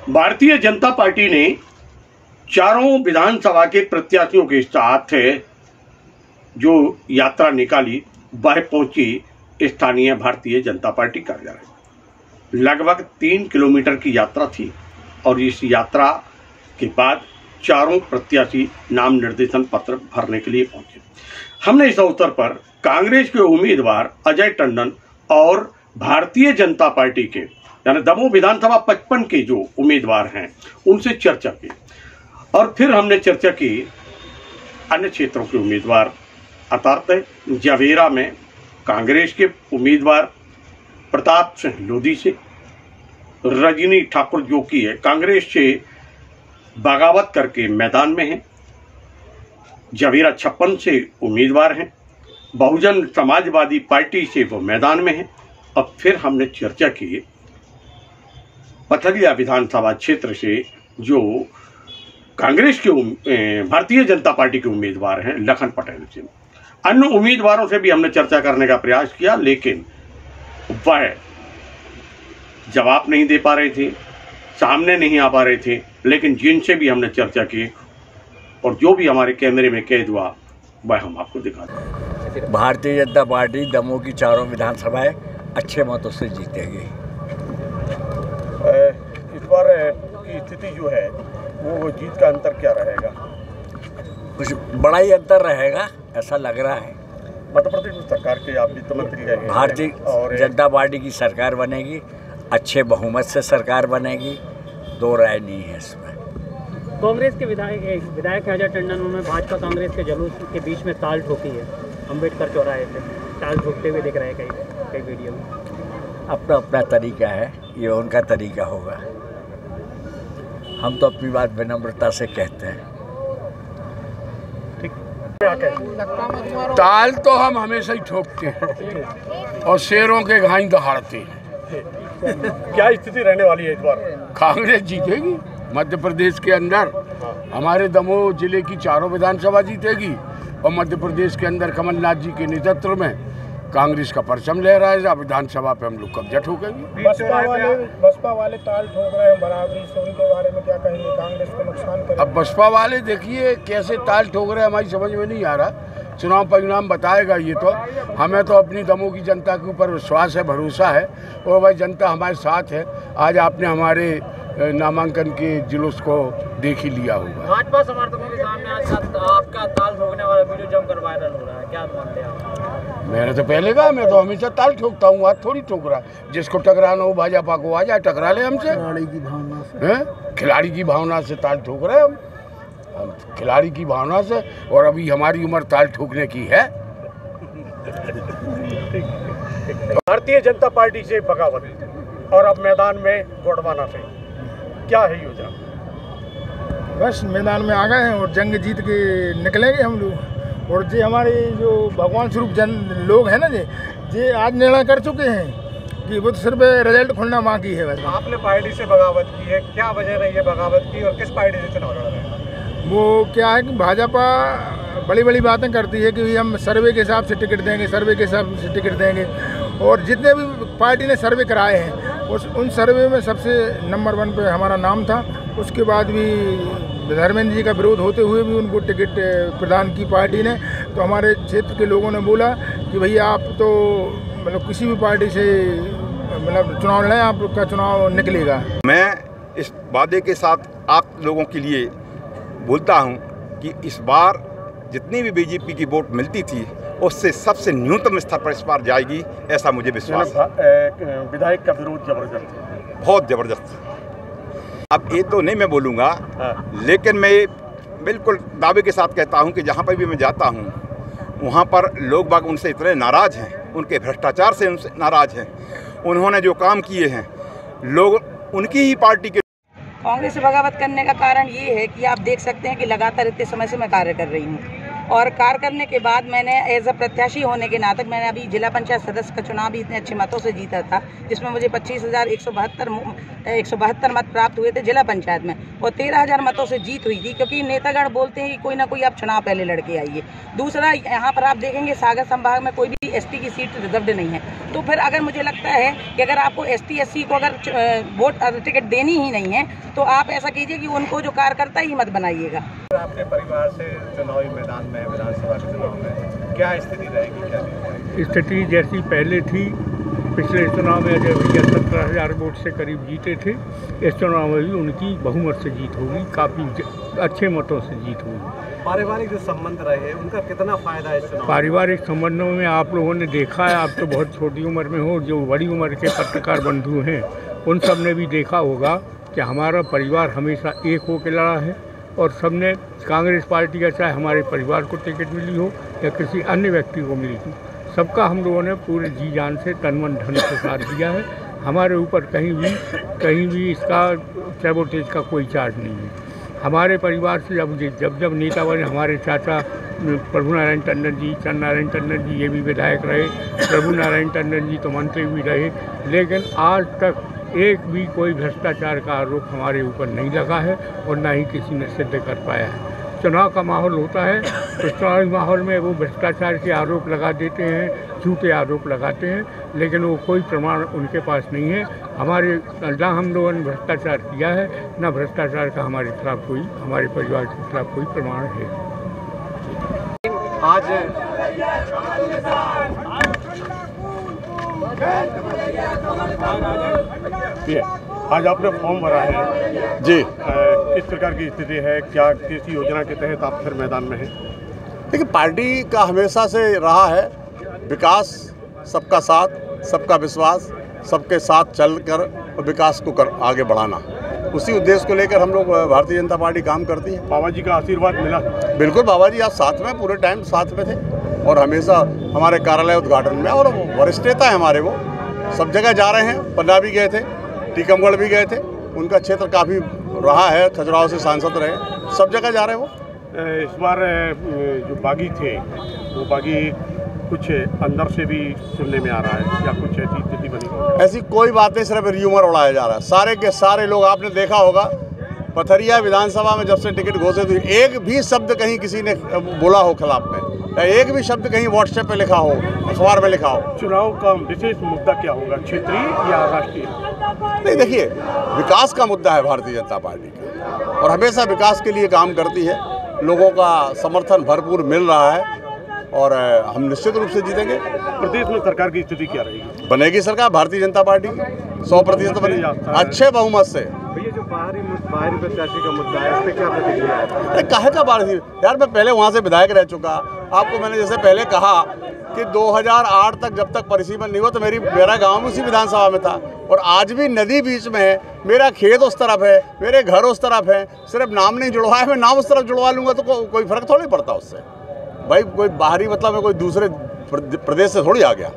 Bharatiya Janata party ने चारों विधानसभा के प्रत्याशियों के साथ जो यात्रा निकाली वह पहुंची स्थानीय भारतीय जनता पार्टी कार्यालय। लगभग 3 किलोमीटर की यात्रा थी और इस यात्रा के बाद चारों प्रत्याशी नाम निर्देशन पत्र भरने के लिए पहुंचे। हमने इस अवसर पर कांग्रेस के उम्मीदवार अजय टंडन और भारतीय जनता पार्टी के यानी दमोह विधानसभा 55 के जो उम्मीदवार हैं उनसे चर्चा की और फिर हमने चर्चा की अन्य क्षेत्रों के उम्मीदवार अर्थात जवेरा में कांग्रेस के उम्मीदवार प्रताप सिंह लोधी से, रजनी ठाकुर जो की है कांग्रेस से बगावत करके मैदान में है, जवेरा 56 से उम्मीदवार हैं, बहुजन समाजवादी पार्टी से वो मैदान में है। अब फिर हमने चर्चा की पथरिया विधानसभा क्षेत्र से जो कांग्रेस के भारतीय जनता पार्टी के उम्मीदवार हैं लखन पटेल से। अन्य उम्मीदवारों से भी हमने चर्चा करने का प्रयास किया लेकिन वह जवाब नहीं दे पा रहे थे, सामने नहीं आ पा रहे थे। लेकिन जिनसे भी हमने चर्चा की और जो भी हमारे कैमरे में कैद हुआ वह हम आपको दिखा दें। भारतीय जनता पार्टी दमोह की चारों विधानसभाएं अच्छे मतों से जीतेगी। इस बार की स्थिति जो है वो जीत का अंतर क्या रहेगा? कुछ बड़ा ही अंतर रहेगा ऐसा लग रहा है। मध्य प्रदेश में सरकार के आप वित्त मंत्री हैं, भारतीय जनता पार्टी की सरकार बनेगी, अच्छे बहुमत से सरकार बनेगी, दो राय नहीं है इसमें। कांग्रेस के विधायक अजय टंडन उन्होंने भाजपा कांग्रेस के जुलूस के बीच में ताल ठोकी है। अम्बेडकर चौराहे पे ताल ठोकते हुए दिख रहा है कई वीडियो में। अपना अपना तरीका है, ये उनका तरीका होगा। हम तो अपनी बात विनम्रता से कहते हैं। ताल तो हम हमेशा ही ठोकते हैं और शेरों के घाई दहाड़ते हैं। क्या स्थिति रहने वाली है इस बार? कांग्रेस जीतेगी मध्य प्रदेश के अंदर। हमारे दमोह जिले की चारों विधानसभा जीतेगी और मध्य प्रदेश के अंदर कमलनाथ जी के नेतृत्व में कांग्रेस का परचम लहराएगा। विधानसभा पे हम लोग कब्जा ठोकेंगे। बसपा वाले ताल ठोक रहे हैं बराबरी से, उनके बारे में क्या कहेंगे? कांग्रेस को नुकसान करेगा। अब बसपा वाले देखिए कैसे ताल ठोक रहे हैं, हमारी समझ में नहीं आ रहा। चुनाव परिणाम बताएगा ये तो। हमें तो अपनी दमोह की जनता के ऊपर विश्वास है, भरोसा है और भाई जनता हमारे साथ है। आज आपने हमारे नामांकन के जुलूस को देख ही लिया होगा। भाजपा समर्थकों के सामने आज आपका ताल ठोकने वाला वीडियो जमकर वायरल हो रहा है, क्या मानते हैं आप? मैंने तो पहले कहा, मैं तो हमेशा ताल ठोकता हूँ, आज थोड़ी ठोक रहा। जिसको टकराना हो भाजपा को आ जाए, टकरा ले हमसे। खिलाड़ी की भावना से, खिलाड़ी की भावना से ताल ठोक रहे हम खिलाड़ी की भावना से। और अभी हमारी उम्र ताल ठोकने की है। भारतीय जनता पार्टी से बगावत और अब मैदान में गोडवाना से क्या है योजना? बस मैदान में आ गए हैं और जंग जीत के निकलेंगे हम लोग। और जो हमारे जो भगवान स्वरूप जन लोग हैं ना जे आज निर्णय कर चुके हैं कि वो तो सिर्फ रिजल्ट खुलना बाकी है। बस आपने पार्टी से बगावत की है, क्या वजह रही है बगावत की और किस पार्टी से चुनाव लड़ रहे हैं? वो क्या है कि भाजपा बड़ी बड़ी बातें करती है कि हम सर्वे के हिसाब से टिकट देंगे, सर्वे के हिसाब से टिकट देंगे। और जितने भी पार्टी ने सर्वे कराए हैं उन सर्वे में सबसे नंबर 1 पे हमारा नाम था। उसके बाद भी धर्मेंद्र जी का विरोध होते हुए भी उनको टिकट प्रदान की पार्टी ने। तो हमारे क्षेत्र के लोगों ने बोला कि भैया आप तो मतलब किसी भी पार्टी से मतलब चुनाव लड़ें, आपका चुनाव निकलेगा। मैं इस वादे के साथ आप लोगों के लिए बोलता हूं कि इस बार जितनी भी बीजेपी की वोट मिलती थी उससे सबसे न्यूनतम स्तर पर इस बार जाएगी, ऐसा मुझे विश्वास है। विधायक का विरोध जबरदस्त है, बहुत जबरदस्त। अब ये तो नहीं मैं बोलूँगा, लेकिन मैं बिल्कुल दावे के साथ कहता हूँ कि जहाँ पर भी मैं जाता हूँ वहाँ पर लोग बाग उनसे इतने नाराज़ हैं, उनके भ्रष्टाचार से उनसे नाराज़ हैं। उन्होंने जो काम किए हैं लोग उनकी ही पार्टी के। कांग्रेस से बगावत करने का कारण ये है कि आप देख सकते हैं कि लगातार इतने समय से मैं कार्य कर रही हूँ और कार्य करने के बाद मैंने एज अ प्रत्याशी होने के नाते मैंने अभी जिला पंचायत सदस्य का चुनाव भी इतने अच्छे मतों से जीता था, जिसमें मुझे 25,172 मत प्राप्त हुए थे जिला पंचायत में, और 13,000 मतों से जीत हुई थी, क्योंकि नेतागण बोलते हैं कि कोई ना कोई आप चुनाव पहले लड़के आइए। दूसरा, यहाँ पर आप देखेंगे सागर संभाग में कोई भी एसटी की सीट रिजर्व्ड नहीं है, तो फिर अगर मुझे लगता है कि अगर आपको एसटी एससी को अगर वोट टिकट देनी ही नहीं है तो आप ऐसा कीजिए कि उनको जो कार्यकर्ता ही मत बनाइएगा। आपके परिवार से चुनावी मैदान में, विधानसभा के चुनाव में क्या स्थिति रहेगी? क्या स्थिति जैसी पहले थी, पिछले चुनाव में अजय भैया 17,000 वोट से करीब जीते थे, इस चुनाव में भी उनकी बहुमत से जीत होगी, काफ़ी अच्छे मतों से जीत होगी। पारिवारिक जो संबंध रहे उनका कितना फायदा है इस चुनाव? पारिवारिक संबंधों में आप लोगों ने देखा है, आप तो बहुत छोटी उम्र में हो, जो बड़ी उम्र के पत्रकार बंधु हैं उन सब ने भी देखा होगा कि हमारा परिवार हमेशा एक होकर लड़ा है, और सबने कांग्रेस पार्टी का, चाहे हमारे परिवार को टिकट मिली हो या किसी अन्य व्यक्ति को मिली हो, सबका हम लोगों ने पूरे जी जान से तन मन धन से साथ दिया है। हमारे ऊपर कहीं भी इसका सैबोटेज का कोई चार्ज नहीं है। हमारे परिवार से जब नेता बने, हमारे चाचा प्रभु नारायण टंडन जी, चंद्र नारायण टंडन जी, ये भी विधायक रहे, प्रभु नारायण टंडन जी तो मंत्री भी रहे, लेकिन आज तक एक भी कोई भ्रष्टाचार का आरोप हमारे ऊपर नहीं लगा है और ना ही किसी ने सिद्ध कर पाया है। चुनाव का माहौल होता है तो चुनावी माहौल में वो भ्रष्टाचार के आरोप लगा देते हैं, झूठे आरोप लगाते हैं, लेकिन वो कोई प्रमाण उनके पास नहीं है। ना हम लोगों ने भ्रष्टाचार किया है, ना भ्रष्टाचार का हमारे खिलाफ कोई, हमारे परिवार के खिलाफ कोई प्रमाण है। आज आपने फॉर्म भरा है जी, किस प्रकार की स्थिति है, क्या किस योजना के तहत आप फिर मैदान में हैं? देखिए, पार्टी का हमेशा से रहा है विकास, सबका साथ, सबका विश्वास, सबके साथ चलकर विकास को आगे बढ़ाना, उसी उद्देश्य को लेकर हम लोग भारतीय जनता पार्टी काम करती है। बाबा जी का आशीर्वाद मिला? बिल्कुल, बाबा जी आप साथ में, पूरे टाइम साथ में थे और हमेशा हमारे कार्यालय उद्घाटन में, और वरिष्ठ नेता है हमारे, वो सब जगह जा रहे हैं। पन्ना भी गए थे, टीकमगढ़ भी गए थे, उनका क्षेत्र काफ़ी रहा है, खजुराहो से सांसद रहे, सब जगह जा रहे हैं वो। इस बार जो बागी थे वो बागी कुछ अंदर से भी सुनने में आ रहा है, या कुछ ऐसी स्थिति बनी? ऐसी कोई बात नहीं, सिर्फ र्यूमर उड़ाया जा रहा है। सारे के सारे लोग, आपने देखा होगा पथरिया विधानसभा में जब से टिकट घोषित हुई, एक भी शब्द कहीं किसी ने बोला हो खिलाफ में, या एक भी शब्द कहीं व्हाट्सएप पे लिखा हो, अखबार में लिखा हो। चुनाव का विशेष मुद्दा क्या होगा, क्षेत्रीय या राष्ट्रीय? नहीं, देखिए, विकास का मुद्दा है भारतीय जनता पार्टी का, और हमेशा विकास के लिए काम करती है। लोगों का समर्थन भरपूर मिल रहा है और हम निश्चित रूप से जीतेंगे। प्रदेश में सरकार की स्थिति क्या रहेगी? बनेगी सरकार भारतीय जनता पार्टी की 100% बनेगी, अच्छे बहुमत से। भैया, जो बाहरी प्रत्याशी का मुद्दा है, इस पर क्या प्रतिक्रिया है? अरे काहे का बाहरी? यार, मैं पहले वहाँ से विधायक रह चुका। आपको मैंने जैसे पहले कहा कि 2008 तक जब तक परिसीमन नहीं हुआ तो मेरा गाँव भी उसी विधानसभा में था, और आज भी नदी बीच में है, मेरा खेत उस तरफ है, मेरे घर उस तरफ है, सिर्फ नाम नहीं जुड़वा है, मैं नाम उस तरफ जुड़वा लूँगा तो कोई फर्क थोड़ी पड़ता उससे। भाई, कोई बाहरी मतलब मैं कोई दूसरे प्रदेश से थोड़ी आ गया।